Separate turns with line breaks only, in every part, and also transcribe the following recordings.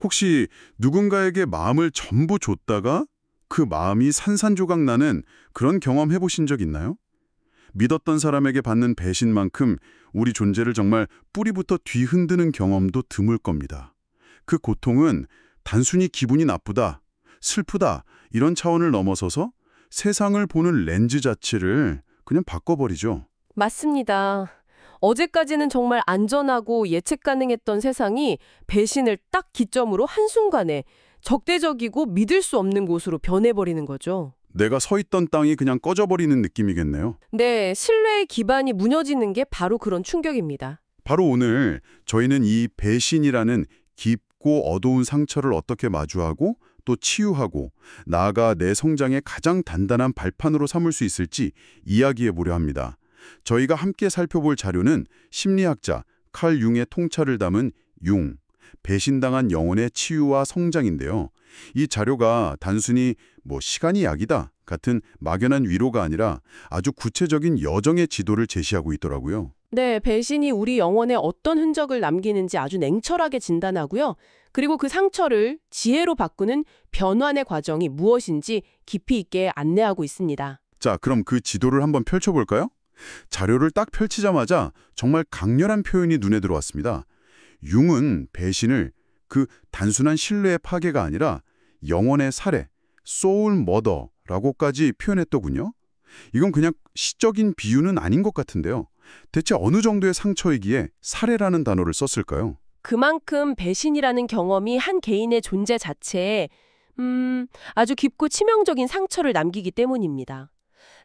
혹시 누군가에게 마음을 전부 줬다가 그 마음이 산산조각 나는 그런 경험 해보신 적 있나요? 믿었던 사람에게 받는 배신만큼 우리 존재를 정말 뿌리부터 뒤흔드는 경험도 드물 겁니다. 그 고통은 단순히 기분이 나쁘다, 슬프다 이런 차원을 넘어서서 세상을 보는 렌즈 자체를 그냥 바꿔버리죠.
맞습니다. 어제까지는 정말 안전하고 예측 가능했던 세상이 배신을 딱 기점으로 한순간에 적대적이고 믿을 수 없는 곳으로 변해버리는 거죠.
내가 서 있던 땅이 그냥 꺼져버리는 느낌이겠네요.
네, 신뢰의 기반이 무너지는 게 바로 그런 충격입니다.
바로 오늘 저희는 이 배신이라는 깊고 어두운 상처를 어떻게 마주하고 또 치유하고 나아가 내 성장의 가장 단단한 발판으로 삼을 수 있을지 이야기해 보려 합니다. 저희가 함께 살펴볼 자료는 심리학자 칼 융의 통찰을 담은 융, 배신당한 영혼의 치유와 성장인데요. 이 자료가 단순히 시간이 약이다 같은 막연한 위로가 아니라 아주 구체적인 여정의 지도를 제시하고 있더라고요.
네, 배신이 우리 영혼에 어떤 흔적을 남기는지 아주 냉철하게 진단하고요. 그리고 그 상처를 지혜로 바꾸는 변환의 과정이 무엇인지 깊이 있게 안내하고 있습니다.
자, 그럼 그 지도를 한번 펼쳐볼까요? 자료를 딱 펼치자마자 정말 강렬한 표현이 눈에 들어왔습니다. 융은 배신을 그 단순한 신뢰의 파괴가 아니라 영혼의 살해, 소울 머더라고까지 표현했더군요. 이건 그냥 시적인 비유는 아닌 것 같은데요. 대체 어느 정도의 상처이기에 살해라는 단어를 썼을까요?
그만큼 배신이라는 경험이 한 개인의 존재 자체에 아주 깊고 치명적인 상처를 남기기 때문입니다.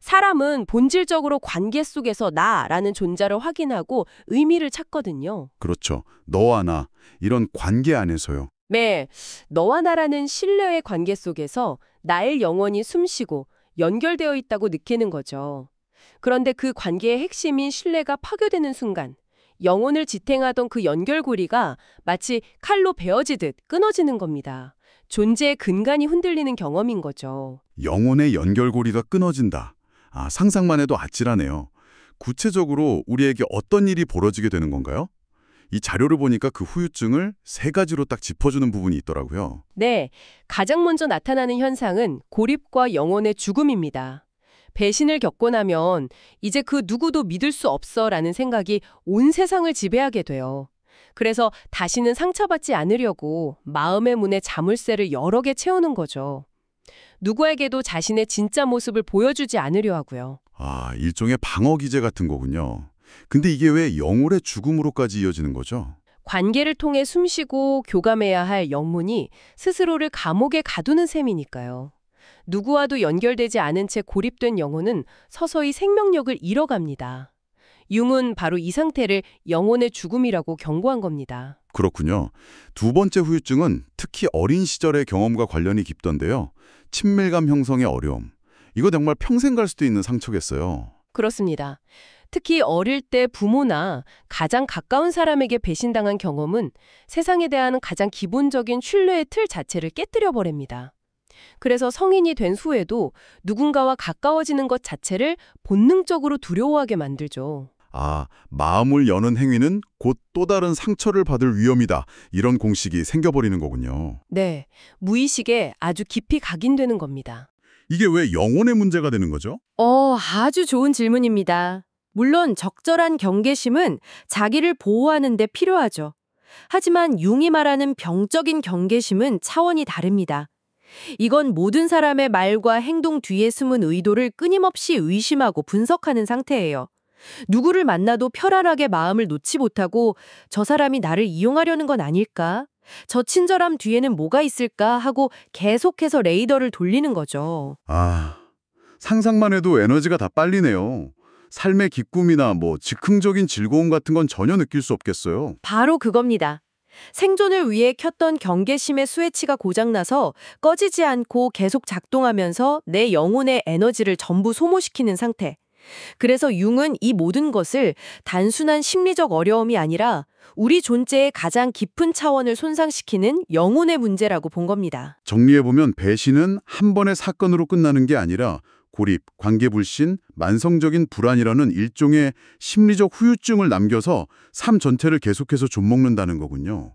사람은 본질적으로 관계 속에서 나라는 존재를 확인하고 의미를 찾거든요.
그렇죠. 너와 나, 이런 관계 안에서요.
네, 너와 나라는 신뢰의 관계 속에서 나의 영혼이 숨쉬고 연결되어 있다고 느끼는 거죠. 그런데 그 관계의 핵심인 신뢰가 파괴되는 순간 영혼을 지탱하던 그 연결고리가 마치 칼로 베어지듯 끊어지는 겁니다. 존재의 근간이 흔들리는 경험인 거죠.
영혼의 연결고리가 끊어진다. 아, 상상만 해도 아찔하네요. 구체적으로 우리에게 어떤 일이 벌어지게 되는 건가요? 이 자료를 보니까 그 후유증을 세 가지로 딱 짚어주는 부분이 있더라고요.
네, 가장 먼저 나타나는 현상은 고립과 영혼의 죽음입니다. 배신을 겪고 나면 이제 그 누구도 믿을 수 없어라는 생각이 온 세상을 지배하게 돼요. 그래서 다시는 상처받지 않으려고 마음의 문에 자물쇠를 여러 개 채우는 거죠. 누구에게도 자신의 진짜 모습을 보여주지 않으려 하고요.
아, 일종의 방어 기제 같은 거군요. 근데 이게 왜 영혼의 죽음으로까지 이어지는 거죠?
관계를 통해 숨쉬고 교감해야 할 영혼이 스스로를 감옥에 가두는 셈이니까요. 누구와도 연결되지 않은 채 고립된 영혼은 서서히 생명력을 잃어갑니다. 융은 바로 이 상태를 영혼의 죽음이라고 경고한 겁니다.
그렇군요. 두 번째 후유증은 특히 어린 시절의 경험과 관련이 깊던데요. 친밀감 형성의 어려움. 이거 정말 평생 갈 수도 있는 상처겠어요.
그렇습니다. 특히 어릴 때 부모나 가장 가까운 사람에게 배신당한 경험은 세상에 대한 가장 기본적인 신뢰의 틀 자체를 깨뜨려 버립니다. 그래서 성인이 된 후에도 누군가와 가까워지는 것 자체를 본능적으로 두려워하게 만들죠.
아, 마음을 여는 행위는 곧 또 다른 상처를 받을 위험이다. 이런 공식이 생겨버리는 거군요.
네, 무의식에 아주 깊이 각인되는 겁니다.
이게 왜 영혼의 문제가 되는 거죠?
아주 좋은 질문입니다. 물론 적절한 경계심은 자기를 보호하는 데 필요하죠. 하지만 융이 말하는 병적인 경계심은 차원이 다릅니다. 이건 모든 사람의 말과 행동 뒤에 숨은 의도를 끊임없이 의심하고 분석하는 상태예요. 누구를 만나도 편안하게 마음을 놓지 못하고 저 사람이 나를 이용하려는 건 아닐까? 저 친절함 뒤에는 뭐가 있을까? 하고 계속해서 레이더를 돌리는 거죠.
아, 상상만 해도 에너지가 다 빨리네요. 삶의 기쁨이나 즉흥적인 즐거움 같은 건 전혀 느낄 수 없겠어요.
바로 그겁니다. 생존을 위해 켰던 경계심의 스위치가 고장나서 꺼지지 않고 계속 작동하면서 내 영혼의 에너지를 전부 소모시키는 상태. 그래서 융은 이 모든 것을 단순한 심리적 어려움이 아니라 우리 존재의 가장 깊은 차원을 손상시키는 영혼의 문제라고 본 겁니다.
정리해보면 배신은 한 번의 사건으로 끝나는 게 아니라 고립, 관계불신, 만성적인 불안이라는 일종의 심리적 후유증을 남겨서 삶 전체를 계속해서 좀먹는다는 거군요.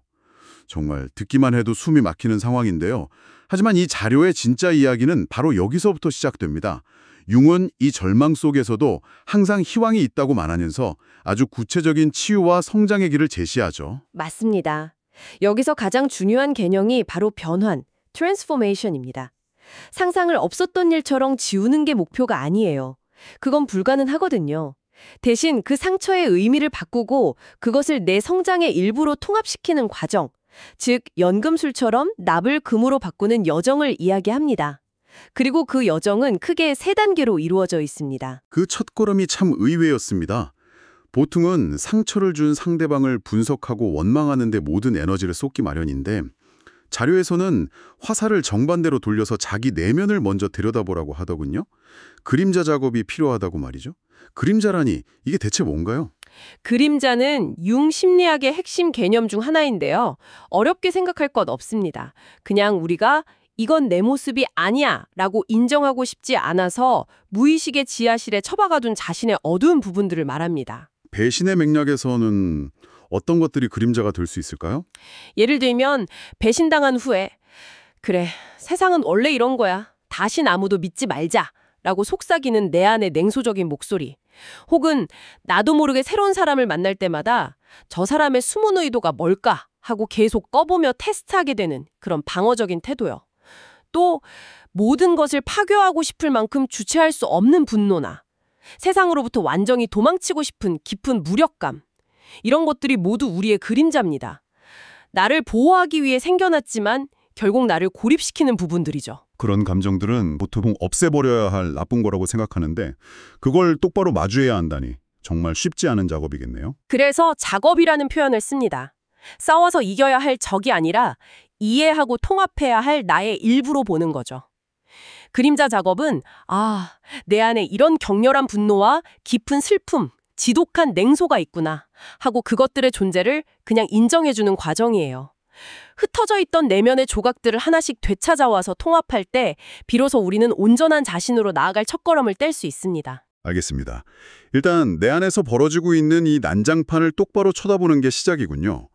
정말 듣기만 해도 숨이 막히는 상황인데요. 하지만 이 자료의 진짜 이야기는 바로 여기서부터 시작됩니다. 융은 이 절망 속에서도 항상 희망이 있다고 말하면서 아주 구체적인 치유와 성장의 길을 제시하죠.
맞습니다. 여기서 가장 중요한 개념이 바로 변환, 트랜스포메이션입니다. 상상을 없었던 일처럼 지우는 게 목표가 아니에요. 그건 불가능하거든요. 대신 그 상처의 의미를 바꾸고 그것을 내 성장의 일부로 통합시키는 과정, 즉 연금술처럼 납을 금으로 바꾸는 여정을 이야기합니다. 그리고 그 여정은 크게 세 단계로 이루어져 있습니다.
그 첫걸음이 참 의외였습니다. 보통은 상처를 준 상대방을 분석하고 원망하는 데 모든 에너지를 쏟기 마련인데 자료에서는 화살을 정반대로 돌려서 자기 내면을 먼저 들여다보라고 하더군요. 그림자 작업이 필요하다고 말이죠. 그림자라니 이게 대체 뭔가요?
그림자는 융 심리학의 핵심 개념 중 하나인데요. 어렵게 생각할 것 없습니다. 그냥 우리가 이건 내 모습이 아니야 라고 인정하고 싶지 않아서 무의식의 지하실에 처박아둔 자신의 어두운 부분들을 말합니다.
배신의 맥락에서는 어떤 것들이 그림자가 될 수 있을까요?
예를 들면 배신당한 후에 그래, 세상은 원래 이런 거야. 다신 아무도 믿지 말자 라고 속삭이는 내 안의 냉소적인 목소리. 혹은 나도 모르게 새로운 사람을 만날 때마다 저 사람의 숨은 의도가 뭘까 하고 계속 꺼보며 테스트하게 되는 그런 방어적인 태도요. 또 모든 것을 파괴하고 싶을 만큼 주체할 수 없는 분노나 세상으로부터 완전히 도망치고 싶은 깊은 무력감. 이런 것들이 모두 우리의 그림자입니다. 나를 보호하기 위해 생겨났지만 결국 나를 고립시키는 부분들이죠.
그런 감정들은 보통 없애버려야 할 나쁜 거라고 생각하는데 그걸 똑바로 마주해야 한다니 정말 쉽지 않은 작업이겠네요.
그래서 작업이라는 표현을 씁니다. 싸워서 이겨야 할 적이 아니라 이해하고 통합해야 할 나의 일부로 보는 거죠. 그림자 작업은 내 안에 이런 격렬한 분노와 깊은 슬픔, 지독한 냉소가 있구나 하고 그것들의 존재를 그냥 인정해주는 과정이에요. 흩어져 있던 내면의 조각들을 하나씩 되찾아와서 통합할 때 비로소 우리는 온전한 자신으로 나아갈 첫걸음을 뗄 수 있습니다.
알겠습니다. 일단 내 안에서 벌어지고 있는 이 난장판을 똑바로 쳐다보는 게 시작이군요.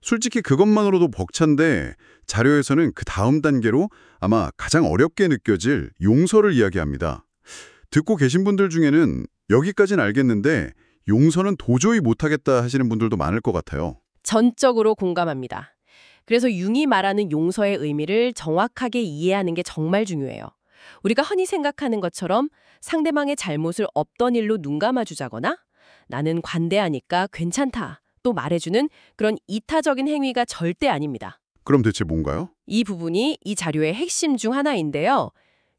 솔직히 그것만으로도 벅찬데 자료에서는 그 다음 단계로 아마 가장 어렵게 느껴질 용서를 이야기합니다. 듣고 계신 분들 중에는 여기까지는 알겠는데 용서는 도저히 못하겠다 하시는 분들도 많을 것 같아요.
전적으로 공감합니다. 그래서 융이 말하는 용서의 의미를 정확하게 이해하는 게 정말 중요해요. 우리가 흔히 생각하는 것처럼 상대방의 잘못을 없던 일로 눈 감아주자거나 나는 관대하니까 괜찮다 또 말해주는 그런 이타적인 행위가 절대 아닙니다.
그럼 대체 뭔가요?
이 부분이 이 자료의 핵심 중 하나인데요.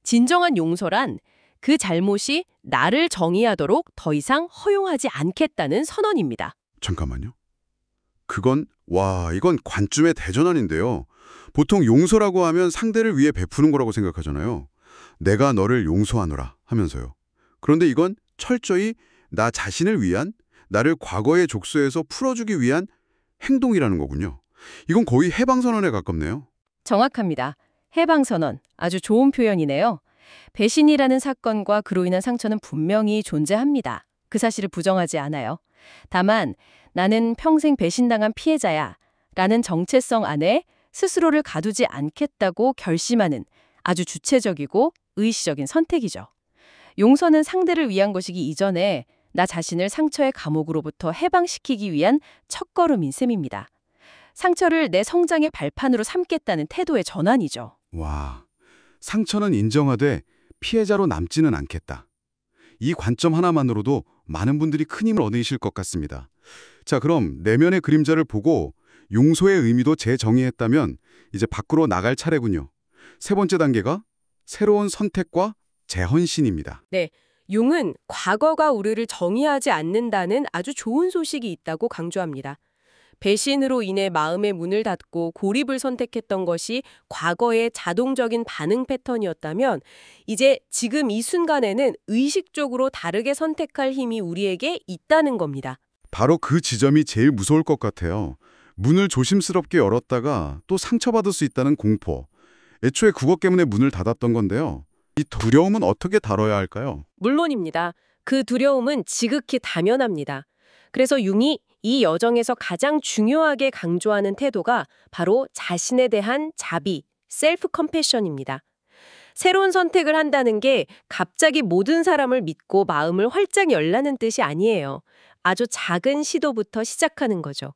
진정한 용서란 그 잘못이 나를 정의하도록 더 이상 허용하지 않겠다는 선언입니다.
잠깐만요. 이건 관점의 대전환인데요. 보통 용서라고 하면 상대를 위해 베푸는 거라고 생각하잖아요. 내가 너를 용서하노라 하면서요. 그런데 이건 철저히 나 자신을 위한, 나를 과거의 족쇄에서 풀어주기 위한 행동이라는 거군요. 이건 거의 해방선언에 가깝네요.
정확합니다. 해방선언. 아주 좋은 표현이네요. 배신이라는 사건과 그로 인한 상처는 분명히 존재합니다. 그 사실을 부정하지 않아요. 다만 나는 평생 배신당한 피해자야 라는 정체성 안에 스스로를 가두지 않겠다고 결심하는 아주 주체적이고 의시적인 선택이죠. 용서는 상대를 위한 것이기 이전에 나 자신을 상처의 감옥으로부터 해방시키기 위한 첫걸음인 셈입니다. 상처를 내 성장의 발판으로 삼겠다는 태도의 전환이죠.
와, 상처는 인정하되 피해자로 남지는 않겠다. 이 관점 하나만으로도 많은 분들이 큰 힘을 얻으실 것 같습니다. 자, 그럼 내면의 그림자를 보고 용서의 의미도 재정의했다면 이제 밖으로 나갈 차례군요. 세 번째 단계가 새로운 선택과 재헌신입니다.
네, 융은 과거가 우리를 정의하지 않는다는 아주 좋은 소식이 있다고 강조합니다. 배신으로 인해 마음의 문을 닫고 고립을 선택했던 것이 과거의 자동적인 반응 패턴이었다면 이제 지금 이 순간에는 의식적으로 다르게 선택할 힘이 우리에게 있다는 겁니다.
바로 그 지점이 제일 무서울 것 같아요. 문을 조심스럽게 열었다가 또 상처받을 수 있다는 공포. 애초에 그것 때문에 문을 닫았던 건데요. 이 두려움은 어떻게 다뤄야 할까요?
물론입니다. 그 두려움은 지극히 당연합니다. 그래서 융이
이 여정에서 가장 중요하게 강조하는 태도가 바로 자신에 대한 자비, 셀프 컴패션입니다. 새로운 선택을 한다는 게 갑자기 모든 사람을 믿고 마음을 활짝 열라는 뜻이 아니에요. 아주 작은 시도부터 시작하는 거죠.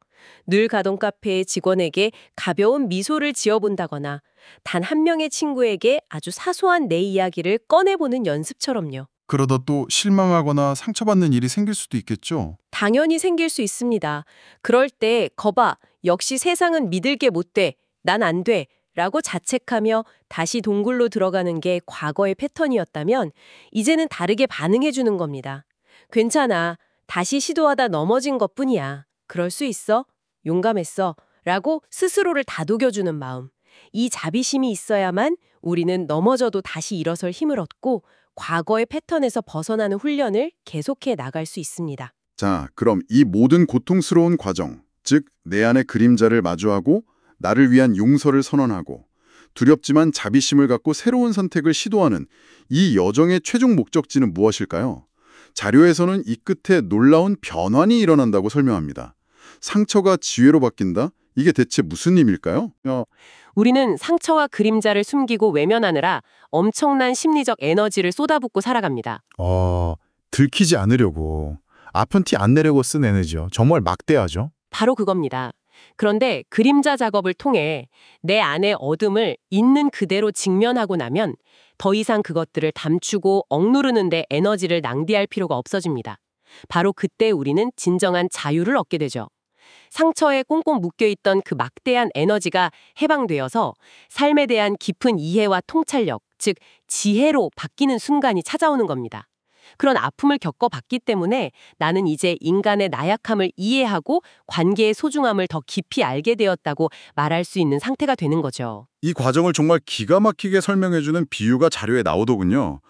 늘 가던 카페의 직원에게 가벼운 미소를 지어본다거나 단 한 명의 친구에게 아주 사소한 내 이야기를 꺼내보는 연습처럼요.
그러다 또 실망하거나 상처받는 일이 생길 수도 있겠죠.
당연히 생길 수 있습니다. 그럴 때 거봐, 역시 세상은 믿을 게 못 돼, 난 안 돼 라고 자책하며 다시 동굴로 들어가는 게 과거의 패턴이었다면 이제는 다르게 반응해 주는 겁니다. 괜찮아. 다시 시도하다 넘어진 것뿐이야. 그럴 수 있어. 용감했어. 라고 스스로를 다독여주는 마음. 이 자비심이 있어야만 우리는 넘어져도 다시 일어설 힘을 얻고 과거의 패턴에서 벗어나는 훈련을 계속해 나갈 수 있습니다.
자, 그럼 이 모든 고통스러운 과정, 즉 내 안의 그림자를 마주하고 나를 위한 용서를 선언하고 두렵지만 자비심을 갖고 새로운 선택을 시도하는 이 여정의 최종 목적지는 무엇일까요? 자료에서는 이 끝에 놀라운 변환이 일어난다고 설명합니다. 상처가 지혜로 바뀐다? 이게 대체 무슨 의미일까요?
우리는 상처와 그림자를 숨기고 외면하느라 엄청난 심리적 에너지를 쏟아붓고 살아갑니다.
들키지 않으려고, 아픈 티 안 내려고 쓴 에너지요. 정말 막대하죠.
바로 그겁니다. 그런데 그림자 작업을 통해 내 안의 어둠을 있는 그대로 직면하고 나면 더 이상 그것들을 감추고 억누르는 데 에너지를 낭비할 필요가 없어집니다. 바로 그때 우리는 진정한 자유를 얻게 되죠. 상처에 꽁꽁 묶여있던 그 막대한 에너지가 해방되어서 삶에 대한 깊은 이해와 통찰력, 즉 지혜로 바뀌는 순간이 찾아오는 겁니다. 그런 아픔을 겪어봤기 때문에 나는 이제 인간의 나약함을 이해하고 관계의 소중함을 더 깊이 알게 되었다고 말할 수 있는 상태가 되는 거죠.
이 과정을 정말 기가 막히게 설명해주는 비유가 자료에 나오더군요.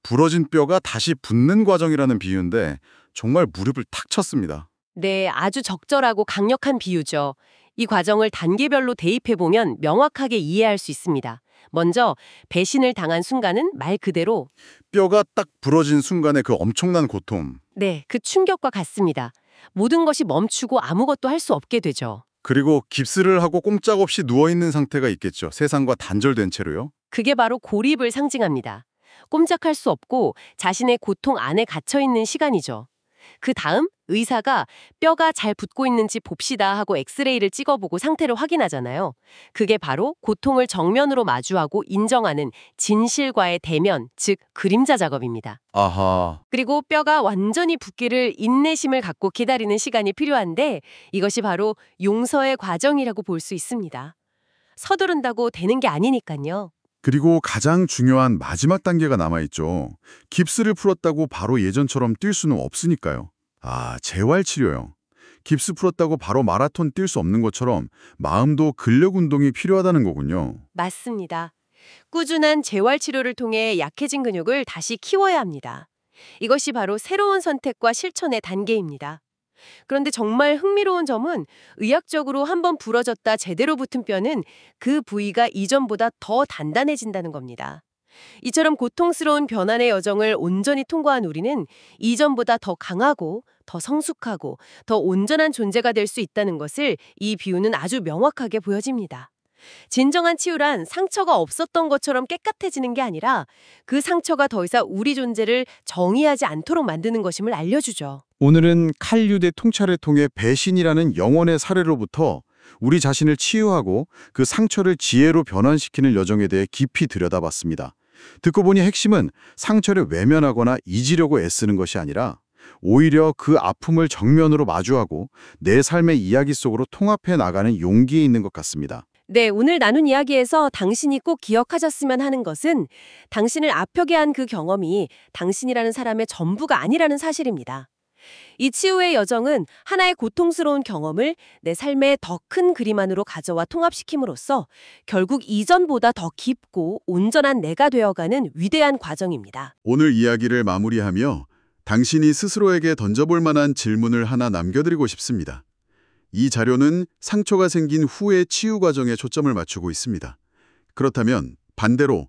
부러진 뼈가 다시 붙는 과정이라는 비유인데 정말 무릎을 탁 쳤습니다.
네, 아주 적절하고 강력한 비유죠. 이 과정을 단계별로 대입해보면 명확하게 이해할 수 있습니다. 먼저 배신을 당한 순간은 말 그대로
뼈가 딱 부러진 순간의 그 엄청난 고통.
네, 그 충격과 같습니다. 모든 것이 멈추고 아무것도 할 수 없게 되죠.
그리고 깁스를 하고 꼼짝없이 누워있는 상태가 있겠죠. 세상과 단절된 채로요.
그게 바로 고립을 상징합니다. 꼼짝할 수 없고 자신의 고통 안에 갇혀있는 시간이죠. 그 다음 의사가 뼈가 잘 붙고 있는지 봅시다 하고 엑스레이를 찍어보고 상태를 확인하잖아요. 그게 바로 고통을 정면으로 마주하고 인정하는 진실과의 대면, 즉 그림자 작업입니다.
아하.
그리고 뼈가 완전히 붙기를 인내심을 갖고 기다리는 시간이 필요한데 이것이 바로 용서의 과정이라고 볼 수 있습니다. 서두른다고 되는 게 아니니까요.
그리고 가장 중요한 마지막 단계가 남아있죠. 깁스를 풀었다고 바로 예전처럼 뛸 수는 없으니까요. 재활치료요. 깁스 풀었다고 바로 마라톤 뛸 수 없는 것처럼 마음도 근력 운동이 필요하다는 거군요.
맞습니다. 꾸준한 재활치료를 통해 약해진 근육을 다시 키워야 합니다. 이것이 바로 새로운 선택과 실천의 단계입니다. 그런데 정말 흥미로운 점은 의학적으로 한번 부러졌다 제대로 붙은 뼈는 그 부위가 이전보다 더 단단해진다는 겁니다. 이처럼 고통스러운 변환의 여정을 온전히 통과한 우리는 이전보다 더 강하고 더 성숙하고 더 온전한 존재가 될 수 있다는 것을 이 비유는 아주 명확하게 보여집니다. 진정한 치유란 상처가 없었던 것처럼 깨끗해지는 게 아니라 그 상처가 더 이상 우리 존재를 정의하지 않도록 만드는 것임을 알려주죠.
오늘은 칼 유대 통찰을 통해 배신이라는 영혼의 사례로부터 우리 자신을 치유하고 그 상처를 지혜로 변환시키는 여정에 대해 깊이 들여다봤습니다. 듣고 보니 핵심은 상처를 외면하거나 잊으려고 애쓰는 것이 아니라 오히려 그 아픔을 정면으로 마주하고 내 삶의 이야기 속으로 통합해 나가는 용기에 있는 것 같습니다.
네, 오늘 나눈 이야기에서 당신이 꼭 기억하셨으면 하는 것은 당신을 아프게 한 그 경험이 당신이라는 사람의 전부가 아니라는 사실입니다. 이 치유의 여정은 하나의 고통스러운 경험을 내 삶의 더 큰 그림 안으로 가져와 통합시킴으로써 결국 이전보다 더 깊고 온전한 내가 되어가는 위대한 과정입니다.
오늘 이야기를 마무리하며 당신이 스스로에게 던져볼 만한 질문을 하나 남겨드리고 싶습니다. 이 자료는 상처가 생긴 후의 치유 과정에 초점을 맞추고 있습니다. 그렇다면 반대로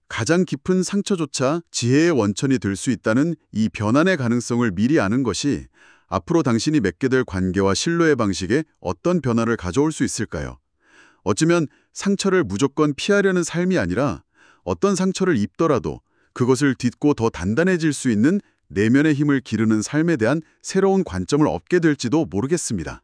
가장 깊은 상처조차 지혜의 원천이 될 수 있다는 이 변환의 가능성을 미리 아는 것이 앞으로 당신이 맺게 될 관계와 신뢰의 방식에 어떤 변화를 가져올 수 있을까요? 어쩌면 상처를 무조건 피하려는 삶이 아니라 어떤 상처를 입더라도 그것을 딛고 더 단단해질 수 있는 내면의 힘을 기르는 삶에 대한 새로운 관점을 얻게 될지도 모르겠습니다.